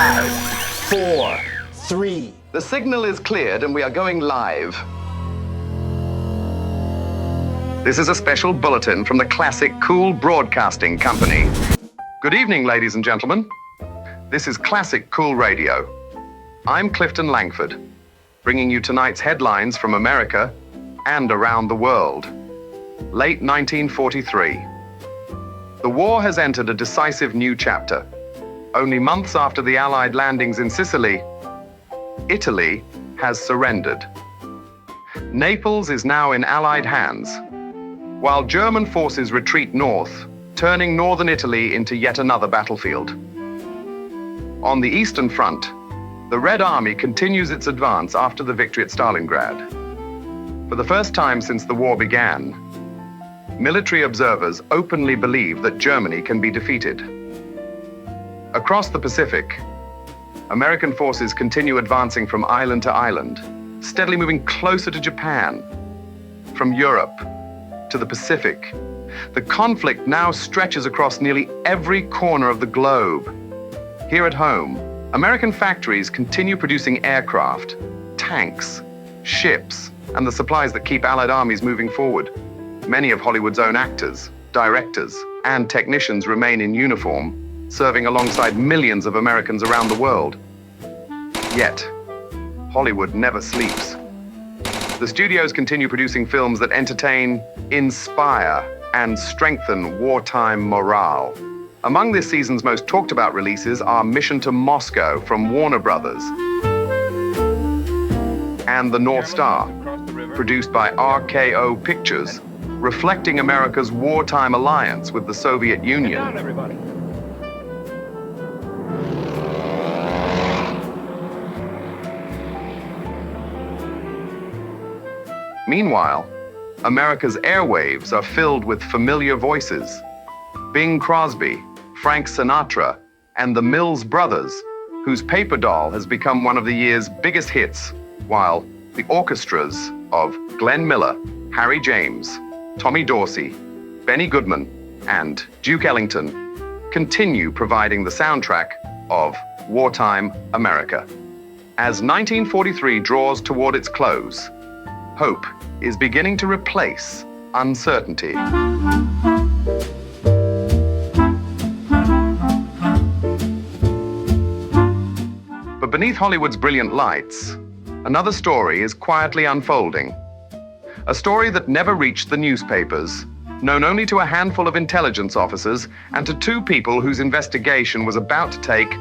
5, 4, 3. The signal is cleared and we are going live. This is a special bulletin from the Classic Cool Broadcasting Company. Good evening, ladies and gentlemen. This is Classic Cool Radio. I'm Clifton Langford, bringing you tonight's headlines from America and around the world. Late 1943. The war has entered a decisive new chapter. Only months after the Allied landings in Sicily, Italy has surrendered. Naples is now in Allied hands, while German forces retreat north, turning northern Italy into yet another battlefield. On the Eastern Front, the Red Army continues its advance after the victory at Stalingrad. For the first time since the war began, military observers openly believe that Germany can be defeated. Across the Pacific, American forces continue advancing from island to island, steadily moving closer to Japan. From Europe to the Pacific, the conflict now stretches across nearly every corner of the globe. Here at home, American factories continue producing aircraft, tanks, ships, and the supplies that keep Allied armies moving forward. Many of Hollywood's own actors, directors, and technicians remain in uniform, serving alongside millions of Americans around the world. Yet, Hollywood never sleeps. The studios continue producing films that entertain, inspire, and strengthen wartime morale. Among this season's most talked about releases are Mission to Moscow from Warner Brothers and The North Star, produced by RKO Pictures, reflecting America's wartime alliance with the Soviet Union. Meanwhile, America's airwaves are filled with familiar voices. Bing Crosby, Frank Sinatra, and the Mills Brothers, whose Paper Doll has become one of the year's biggest hits, while the orchestras of Glenn Miller, Harry James, Tommy Dorsey, Benny Goodman, and Duke Ellington continue providing the soundtrack of wartime America. As 1943 draws toward its close, hope is beginning to replace uncertainty. But beneath Hollywood's brilliant lights, another story is quietly unfolding. A story that never reached the newspapers, known only to a handful of intelligence officers and to two people whose investigation was about to take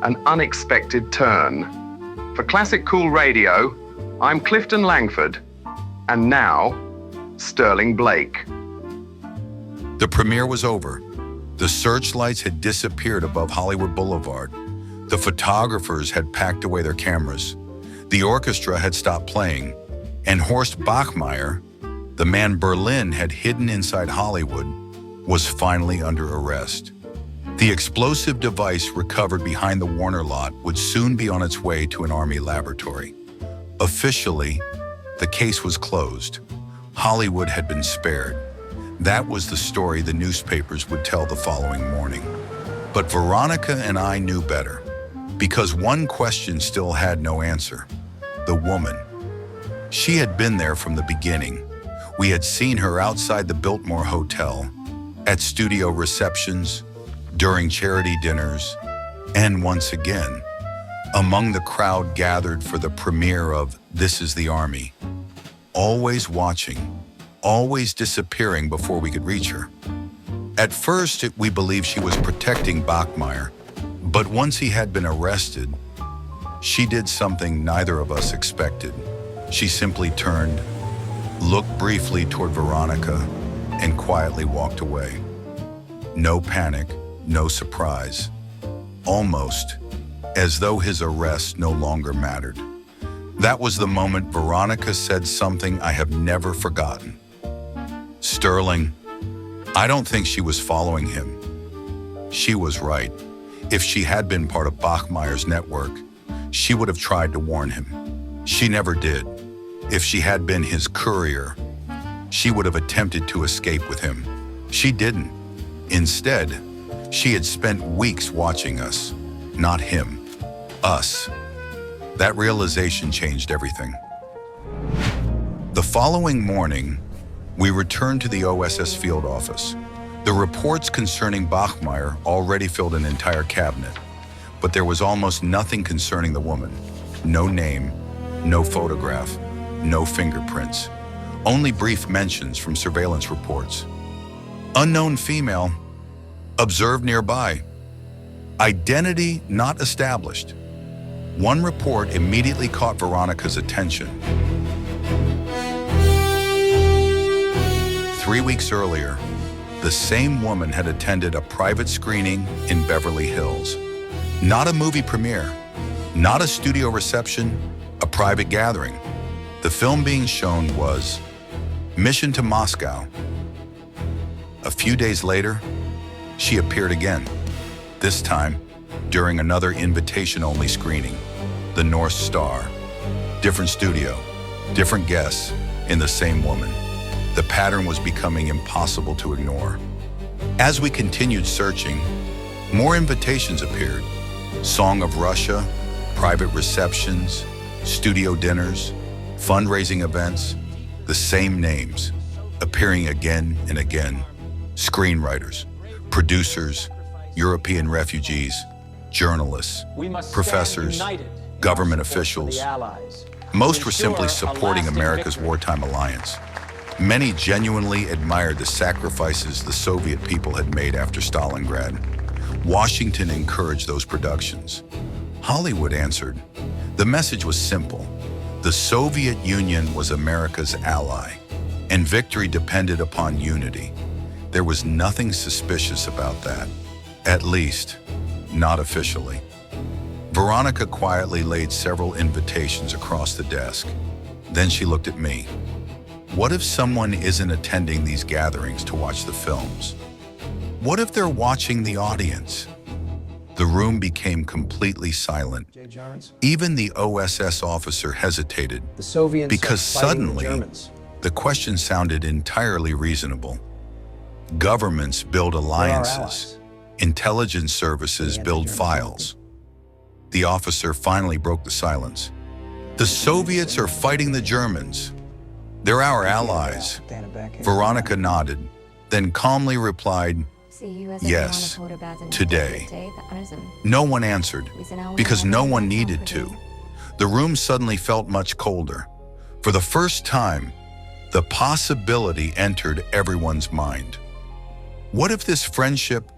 an unexpected turn. For Classic Cool Radio, I'm Clifton Langford, and now, Sterling Blake. The premiere was over. The searchlights had disappeared above Hollywood Boulevard. The photographers had packed away their cameras. The orchestra had stopped playing. And Horst Bachmeier, the man Berlin had hidden inside Hollywood, was finally under arrest. The explosive device recovered behind the Warner lot would soon be on its way to an Army laboratory. Officially, the case was closed. Hollywood had been spared. That was the story the newspapers would tell the following morning. But Veronica and I knew better, because one question still had no answer. The woman. She had been there from the beginning. We had seen her outside the Biltmore Hotel, at studio receptions, during charity dinners, and once again, among the crowd gathered for the premiere of This Is the Army. Always watching, always disappearing before we could reach her. At first, we believed she was protecting Bachmeier, but once he had been arrested, she did something neither of us expected. She simply turned, looked briefly toward Veronica, and quietly walked away. No panic, no surprise. Almost as though his arrest no longer mattered. That was the moment Veronica said something I have never forgotten. Sterling, I don't think she was following him. She was right. If she had been part of Bachmeier's network, she would have tried to warn him. She never did. If she had been his courier, she would have attempted to escape with him. She didn't. Instead, she had spent weeks watching us, not him. Us. That realization changed everything. The following morning, we returned to the OSS field office. The reports concerning Bachmeier already filled an entire cabinet, but there was almost nothing concerning the woman. No name, no photograph, no fingerprints. Only brief mentions from surveillance reports. Unknown female, observed nearby. Identity not established. One report immediately caught Veronica's attention. 3 weeks earlier, the same woman had attended a private screening in Beverly Hills. Not a movie premiere, not a studio reception, a private gathering. The film being shown was Mission to Moscow. A few days later, she appeared again, this time during another invitation-only screening, the North Star. Different studio, different guests in the same woman. The pattern was becoming impossible to ignore. As we continued searching, more invitations appeared. Song of Russia, private receptions, studio dinners, fundraising events, the same names, appearing again and again. Screenwriters, producers, European refugees, journalists, professors, government officials. Most were simply supporting America's wartime alliance. Many genuinely admired the sacrifices the Soviet people had made after Stalingrad. Washington encouraged those productions. Hollywood answered. The message was simple. The Soviet Union was America's ally, and victory depended upon unity. There was nothing suspicious about that, at least, not officially. Veronica quietly laid several invitations across the desk. Then she looked at me. What if someone isn't attending these gatherings to watch the films? What if they're watching the audience? The room became completely silent. Even the OSS officer hesitated because suddenly the question sounded entirely reasonable. Governments build alliances. Intelligence services build files. The officer finally broke the silence. The Soviets are fighting the Germans. They're our allies. Veronica nodded, then calmly replied, yes, today. No one answered, because no one needed to. The room suddenly felt much colder. For the first time, the possibility entered everyone's mind. What if this friendship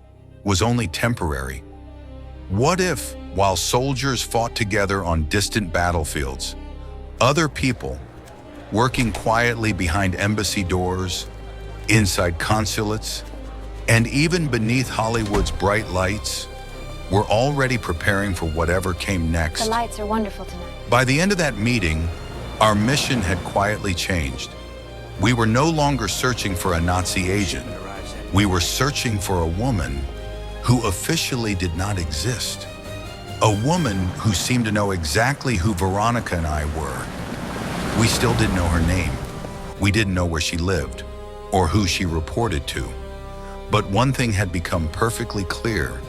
was only temporary? What if, while soldiers fought together on distant battlefields, other people, working quietly behind embassy doors, inside consulates, and even beneath Hollywood's bright lights, were already preparing for whatever came next? The lights are wonderful tonight. By the end of that meeting, our mission had quietly changed. We were no longer searching for a Nazi agent. We were searching for a woman who officially did not exist. A woman who seemed to know exactly who Veronica and I were. We still didn't know her name. We didn't know where she lived or who she reported to. But one thing had become perfectly clear.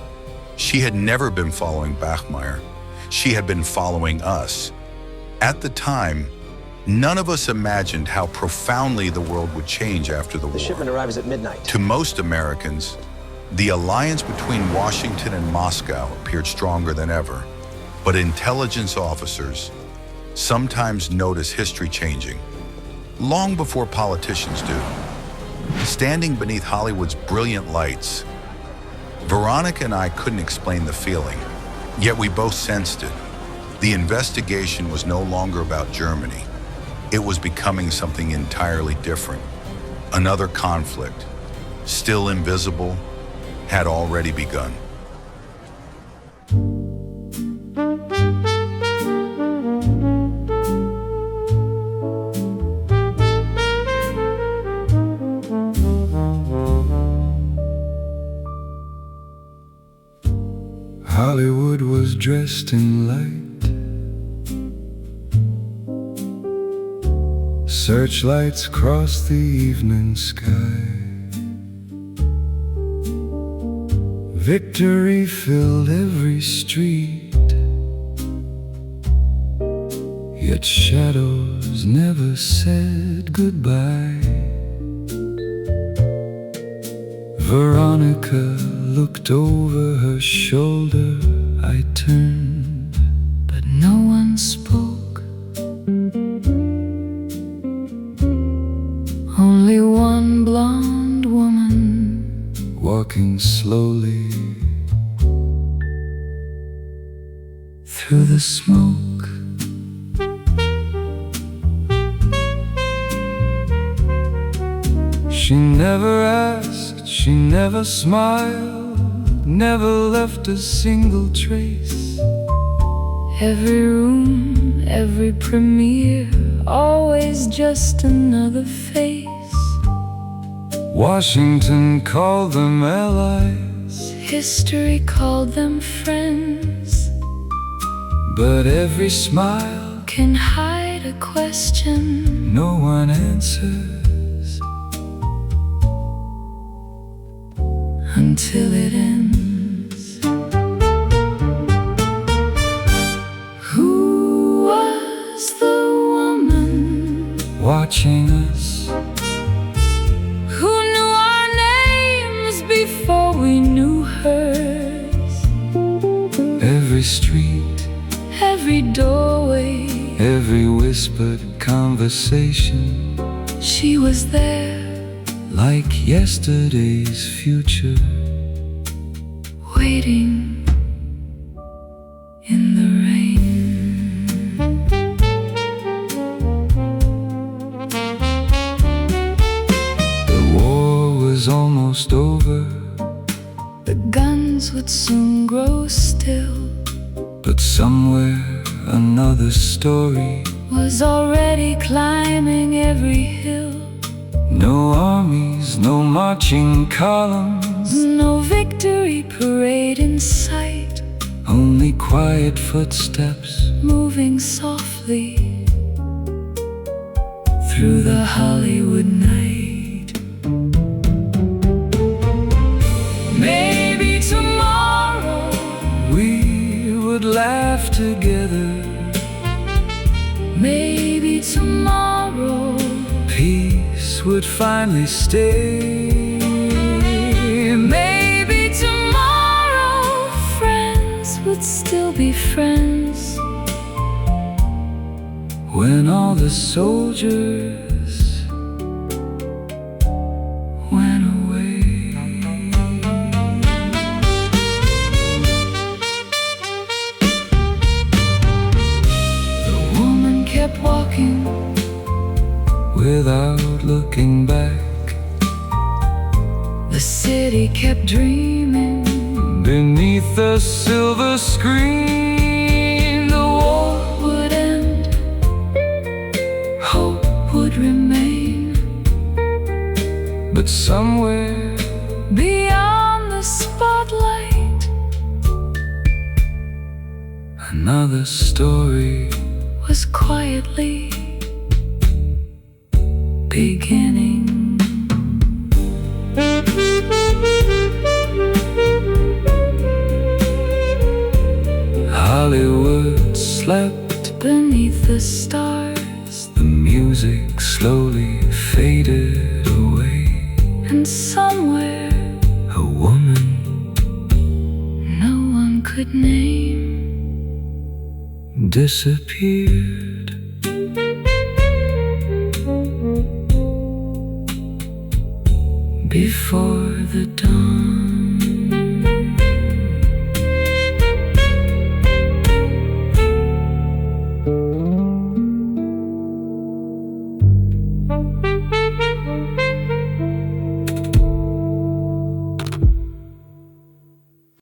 She had never been following Bachmeier. She had been following us. At the time, none of us imagined how profoundly the world would change after the war. The shipment arrives at midnight. To most Americans, the alliance between Washington and Moscow appeared stronger than ever. But intelligence officers sometimes notice history changing, long before politicians do. Standing beneath Hollywood's brilliant lights, Veronica and I couldn't explain the feeling, yet we both sensed it. The investigation was no longer about Germany. It was becoming something entirely different. Another conflict, still invisible, had already begun. Hollywood was dressed in light. Searchlights crossed the evening sky. Victory filled every street. yet shadows never said goodbye. Veronica looked over her shoulder. I turned, but no one spoke. Only one blonde woman walking slowly through the smoke. She never asked, she never smiled, never left a single trace. Every room, every premiere, always just another face. Washington called them allies, History called them friends, but every smile can hide a question no one answers until it ends. Who was the woman watching us? who knew our names before we knew hers? Every street, Every doorway, every whispered conversation, she was there, like yesterday's future, waiting in the rain. The war was almost over, The guns would soon grow still, but somewhere another story. was already climbing every hill. No armies, no marching columns, No victory parade in sight, only quiet footsteps moving softly through the Hollywood night. Maybe tomorrow we would laugh together. Maybe tomorrow Peace would finally stay. maybe tomorrow friends would still be friends. When all the soldiers went away. The woman kept walking Without looking back, the city kept dreaming. beneath the silver screen, The war would end, hope would remain, but somewhere beyond the spotlight, another story was quietly beginning. Hollywood slept, Beneath the stars, the music slowly faded away. and somewhere A woman no one could name disappeared.